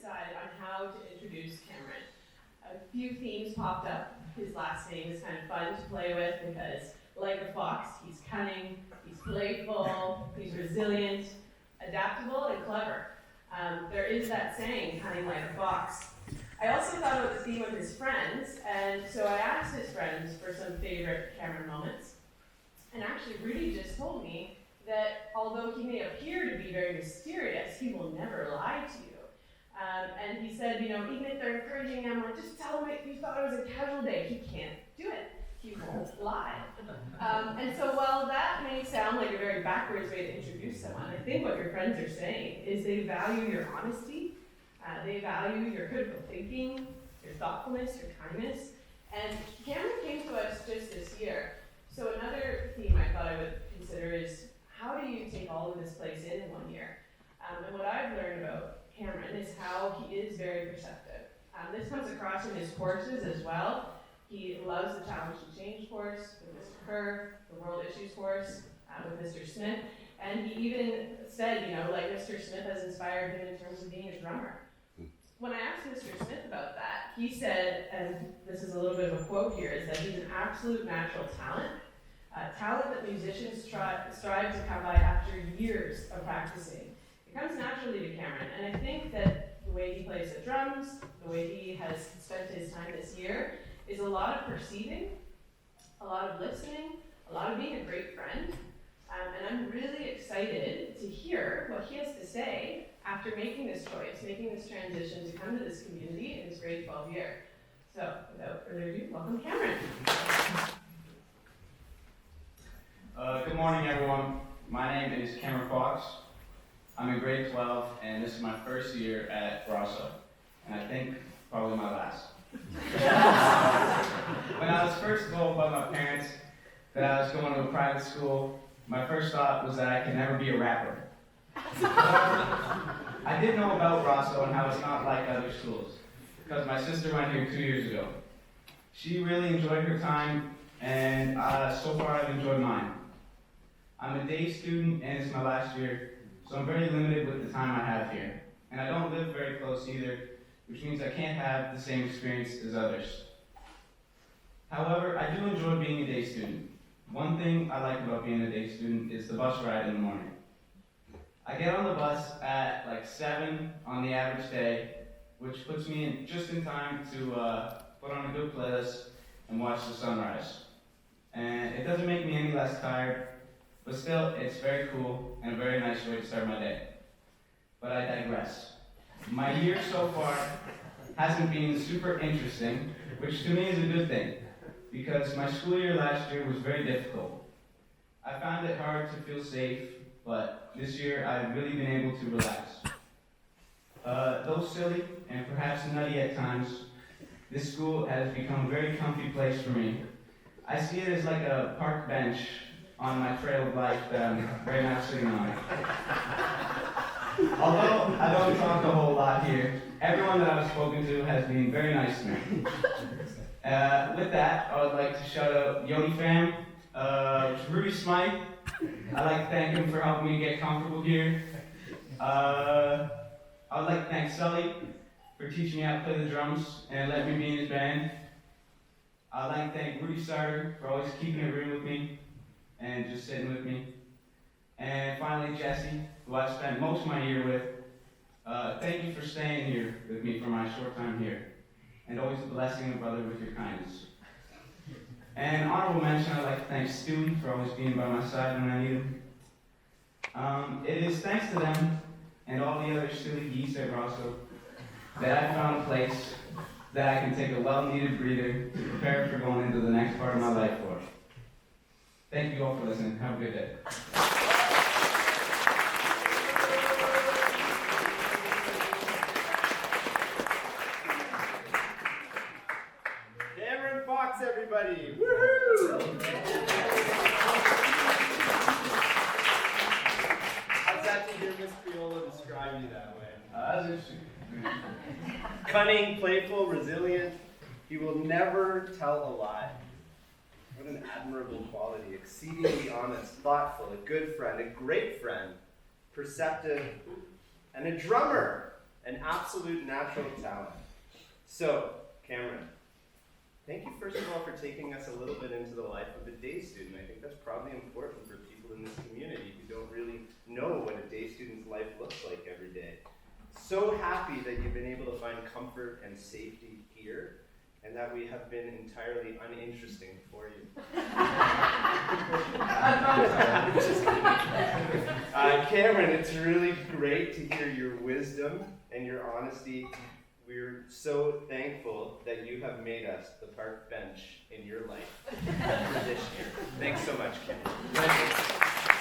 decided on how to introduce Cameron. A few themes popped up. His last name is kind of fun to play with because, like a fox, he's cunning, he's playful, he's resilient, adaptable, and clever. There is that saying, cunning like a fox. I also thought about the theme of his friends, and so I asked his friends for some favorite Cameron moments. And actually, Rudy just told me that although he may appear to be very mysterious, he will never lie to you. And he said, even if they're encouraging him, like, just tell him you thought it was a casual day. He can't do it. He won't lie. And so while that may sound like a very backwards way to introduce someone, I think what your friends are saying is they value your honesty, they value your critical thinking, your thoughtfulness, your kindness. And Cameron came to us just this year. So another theme I thought I would consider is, how do you take all of this place in 1 year? And what I've learned about Cameron is how he is very perceptive. This comes across in his courses as well. He loves the Challenge to Change course with Mr. Kerr, the World Issues course with Mr. Smith, and he even said, like Mr. Smith has inspired him in terms of being a drummer. When I asked Mr. Smith about that, he said, and this is a little bit of a quote here, is that he's an absolute natural talent, talent that musicians strive to come by after years of practicing. It comes naturally to Cameron, and I think that the way he plays the drums, the way he has spent his time this year, is a lot of perceiving, a lot of listening, a lot of being a great friend, and I'm really excited to hear what he has to say after making this choice, making this transition to come to this community in his grade 12 year. So, without further ado, welcome Cameron. Good morning, everyone. My name is Cameron Fox. I'm in grade 12, and this is my first year at Rosso, and I think probably my last. When I was first told by my parents that I was going to a private school, my first thought was that I could never be a rapper. I did know about Rosso and how it's not like other schools, because my sister went here 2 years ago. She really enjoyed her time, and so far I've enjoyed mine. I'm a day student, and it's my last year, so I'm very limited with the time I have here. And I don't live very close either, which means I can't have the same experience as others. However, I do enjoy being a day student. One thing I like about being a day student is the bus ride in the morning. I get on the bus at like 7 on the average day, which puts me just in time to put on a good playlist and watch the sunrise. And it doesn't make me any less tired, but still, it's very cool and a very nice way to start my day. But I digress. My year so far hasn't been super interesting, which to me is a good thing, because my school year last year was very difficult. I found it hard to feel safe, but this year I've really been able to relax. Though silly and perhaps nutty at times, this school has become a very comfy place for me. I see it as like a park bench on my trail of life that I'm right now sitting on. Although I don't talk a whole lot here, everyone that I've spoken to has been very nice to me. With that, I would like to shout out Yodi Fam, Rudy Smythe. I'd like to thank him for helping me get comfortable here. I would like to thank Sully for teaching me how to play the drums and letting me be in his band. I'd like to thank Rudy Starter for always keeping it real with me and just sitting with me. And finally, Jesse, who I've spent most of my year with. Thank you for staying here with me for my short time here, and always blessing a brother with your kindness. And honorable mention, I'd like to thank Stewie for always being by my side when I need him. It is thanks to them and all the other silly geese at Rosso that I found a place that I can take a well-needed breather to prepare for going into the next part of my life for. Thank you all for listening. Have a good day. Cameron Fox, everybody! Woohoo! How's that to hear Miss Criolla describe you that way? That's interesting. Cunning, playful, resilient. He will never tell a lie. What an admirable quality. Exceedingly honest, thoughtful, a good friend, a great friend, perceptive, and a drummer. an absolute natural talent. So, Cameron, thank you first of all for taking us a little bit into the life of a day student. I think that's probably important for people in this community who don't really know what a day student's life looks like every day. So happy that you've been able to find comfort and safety here, and that we have been entirely uninteresting for you. Cameron, it's really great to hear your wisdom and your honesty. We're so thankful that you have made us the park bench in your life for this year. Thanks so much, Cameron.